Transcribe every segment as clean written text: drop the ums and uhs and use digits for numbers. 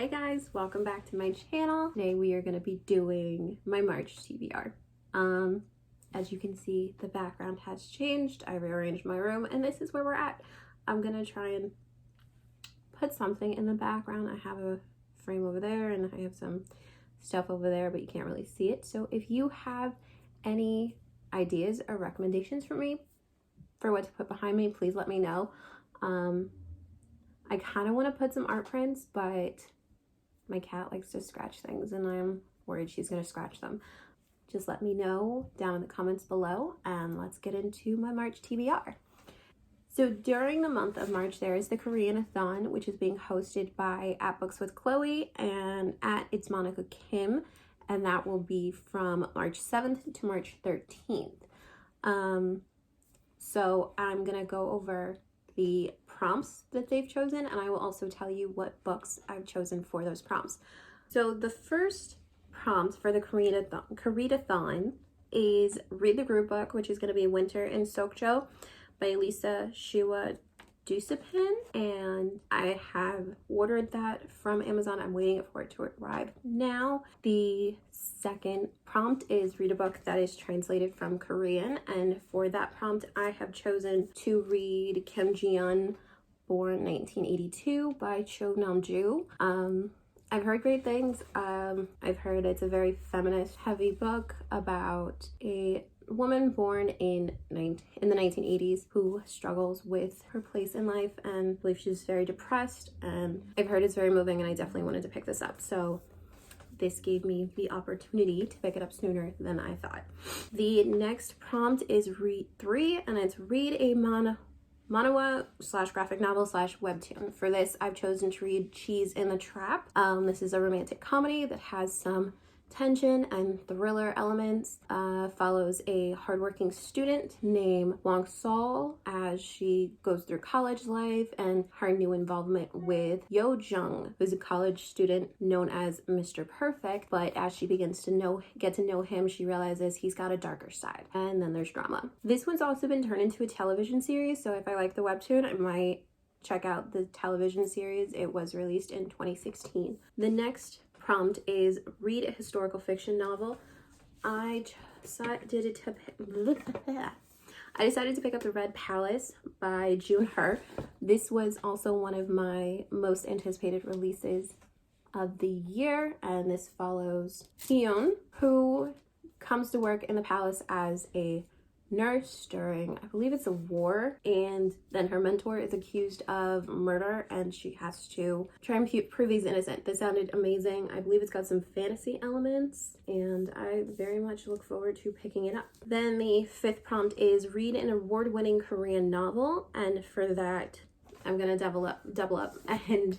Hi guys, welcome back to my channel. Today we are going to be doing my March TBR. As you can see, the background has changed. I rearranged my room and this is where we're at. I'm going to try and put something in the background. I have a frame over there and I have some stuff over there, but you can't really see it. So if you have any ideas or recommendations for me for what to put behind me, please let me know. I kind of want to put some art prints, but my cat likes to scratch things and I'm worried she's going to scratch them. Just let me know down in the comments below and let's get into my March TBR. So during the month of March, there is the Koreadathon, which is being hosted by At Books with Chloe and at It's Monica Kim, and that will be from March 7th to March 13th. So I'm going to go over the prompts that they've chosen, and I will also tell you what books I've chosen for those prompts. So the first prompt for the Koreadathon is read the group book, which is going to be Winter in Sokcho by Lisa Shua Dusipin, and I have ordered that from Amazon. I'm waiting for it to arrive now. The second prompt is read a book that is translated from Korean, and for that prompt I have chosen to read Kim Ji-yeon, Born 1982 by Cho Nam-ju. I've heard great things. I've heard it's a very feminist heavy book about a woman born in the 1980s who struggles with her place in life, and I believe she's very depressed, and I've heard it's very moving and I definitely wanted to pick this up. So this gave me the opportunity to pick it up sooner than I thought. The next prompt is read 3, and it's read a manhwa / graphic novel / webtoon. For this, I've chosen to read Cheese in the Trap. This is a romantic comedy that has some tension and thriller elements. Follows a hardworking student named Wong Sol as she goes through college life and her new involvement with Yo Jung, who's a college student known as Mr. Perfect, but as she begins to get to know him, she realizes he's got a darker side, and then there's drama. This one's also been turned into a television series, so if I like the webtoon, I might check out the television series. It was released in 2016. The next prompt is read a historical fiction novel. I decided to pick up The Red Palace by June Her. This was also one of my most anticipated releases of the year, and this follows Hyun, who comes to work in the palace as a nurse during, I believe it's a war, and then her mentor is accused of murder and she has to try and prove he's innocent. This sounded amazing. I believe it's got some fantasy elements and I very much look forward to picking it up. Then the fifth prompt is read an award-winning Korean novel, and for that I'm gonna double up and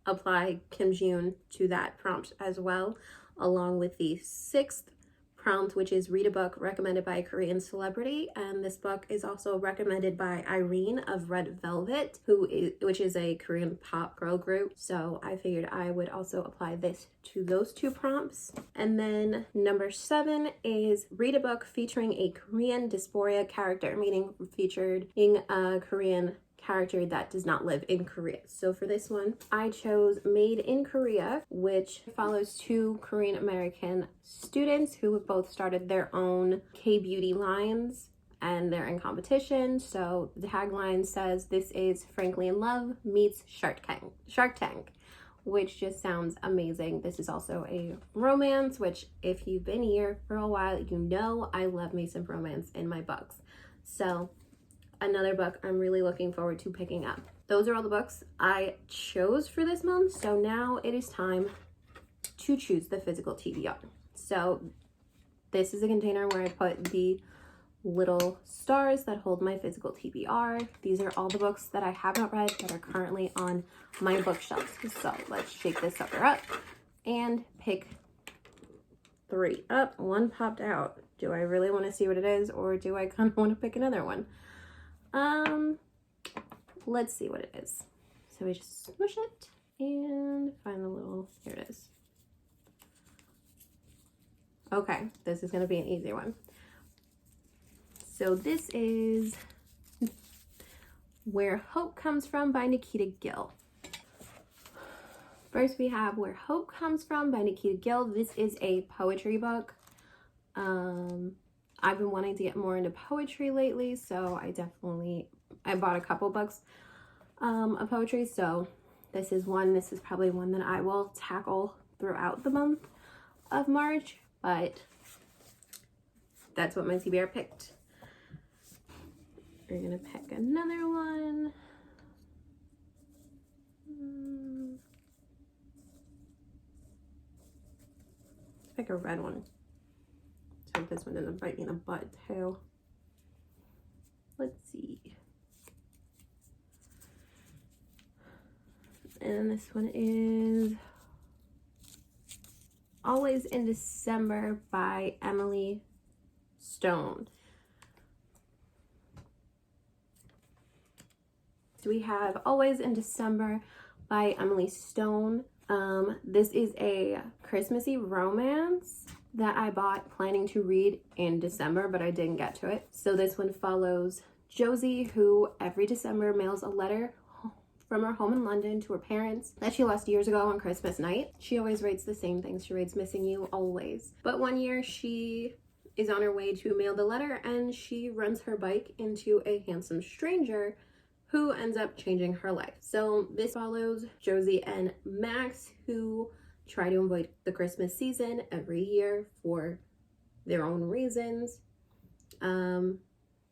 apply Kim Ji-yeon to that prompt as well, along with the sixth prompt, which is read a book recommended by a Korean celebrity, and this book is also recommended by Irene of Red Velvet, which is a Korean pop girl group. So I figured I would also apply this to those two prompts. And then number 7 is read a book featuring a Korean dysphoria character, meaning featuring a Korean character that does not live in Korea. So for this one, I chose Made in Korea, which follows 2 Korean American students who have both started their own K-beauty lines and they're in competition. So the tagline says, "This is Frankly in Love meets Shark Tank," which just sounds amazing. This is also a romance, which if you've been here for a while, you know I love me some romance in my books. So another book I'm really looking forward to picking up. Those are all the books I chose for this month, so now it is time to choose the physical TBR. So this is a container where I put the little stars that hold my physical TBR. These are all the books that I have not read that are currently on my bookshelves. So let's shake this sucker up and pick 3 up. One popped out. Do I really want to see what it is, or do I kind of want to pick another one? Let's see what it is. So we just smush it and find the little, here it is. Okay, this is going to be an easy one. So this is Where Hope Comes From by Nikita Gill. First we have Where Hope Comes From by Nikita Gill. This is a poetry book. I've been wanting to get more into poetry lately, so I bought a couple books of poetry, so this is probably one that I will tackle throughout the month of March, but that's what my TBR picked. We're gonna pick another one. Let's pick a red one. Let's hope this one doesn't bite me in the butt too. Let's see. And this one is Always in December by Emily Stone. So we have Always in December by Emily Stone. This is a Christmassy romance that I bought planning to read in December, but I didn't get to it. So this one follows Josie, who every December mails a letter from her home in London to her parents that she lost years ago on Christmas night. She always writes the same things. She writes missing you always. But one year she is on her way to mail the letter and she runs her bike into a handsome stranger who ends up changing her life. So this follows Josie and Max, who try to avoid the Christmas season every year for their own reasons.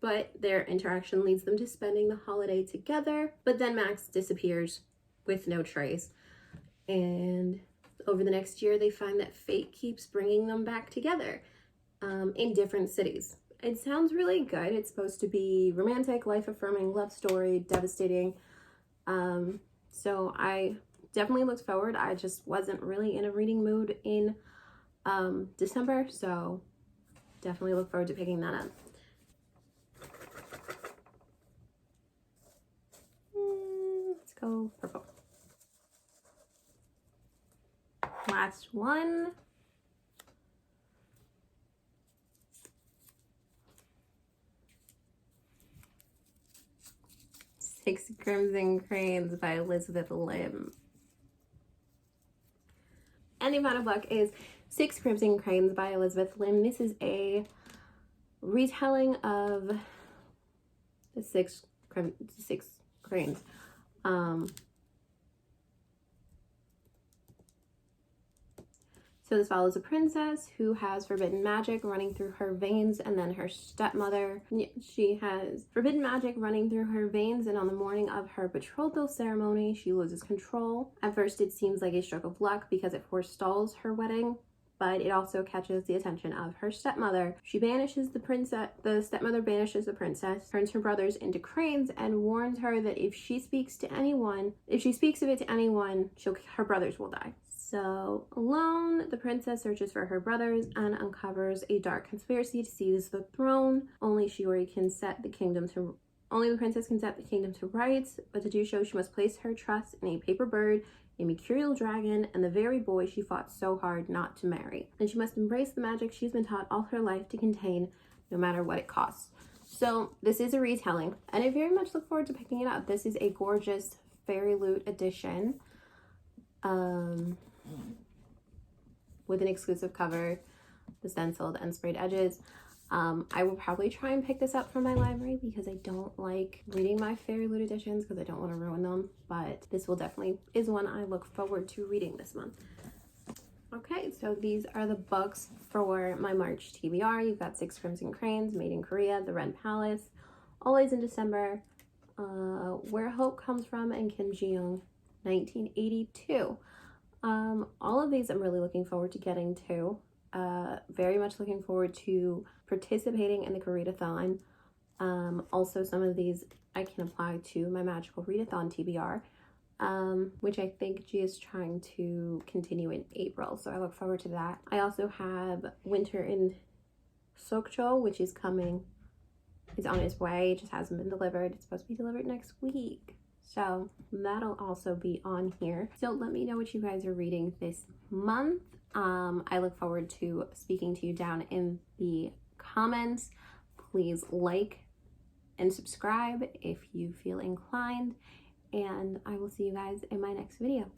But their interaction leads them to spending the holiday together. But then Max disappears with no trace. And over the next year, they find that fate keeps bringing them back together in different cities. It sounds really good. It's supposed to be romantic, life-affirming, love story, devastating. So I definitely looked forward. I just wasn't really in a reading mood in December. So definitely look forward to picking that up. Let's go purple. Last one. Six Crimson Cranes by Elizabeth Lim. And the final book is Six Crimson Cranes by Elizabeth Lim. This is a retelling of the six cranes. So this follows a princess who has forbidden magic running through her veins, and then her stepmother. She has forbidden magic running through her veins, and on the morning of her betrothal ceremony, she loses control. At first, it seems like a stroke of luck because it forestalls her wedding, but it also catches the attention of her stepmother. She banishes the princess. The stepmother banishes the princess, turns her brothers into cranes, and warns her that if she speaks of it to anyone, her brothers will die. So, alone, the princess searches for her brothers and uncovers a dark conspiracy to seize the throne. Only the princess can set the kingdom to rights, but to do so, she must place her trust in a paper bird, a mercurial dragon, and the very boy she fought so hard not to marry. And she must embrace the magic she's been taught all her life to contain, no matter what it costs. So, this is a retelling, and I very much look forward to picking it up. This is a gorgeous Fairy Loot edition. With an exclusive cover, the stenciled and sprayed edges. I will probably try and pick this up from my library because I don't like reading my Fairy Loot editions because I don't want to ruin them, but this is one I look forward to reading this month. Okay, so these are the books for my March TBR. You've got Six Crimson Cranes, Made in Korea, The Red Palace, Always in December, Where Hope Comes From, and Kim Ji-young, 1982. All of these I'm really looking forward to getting to. Very much looking forward to participating in the koreadathon. Also, some of these I can apply to my magical readathon TBR, which I think G is trying to continue in April, so I look forward to that. I also have Winter in Sokcho, which is coming. It's on its way, it just hasn't been delivered. It's supposed to be delivered next week. So that'll also be on here. So let me know what you guys are reading this month. I look forward to speaking to you down in the comments. Please like and subscribe if you feel inclined. And I will see you guys in my next video.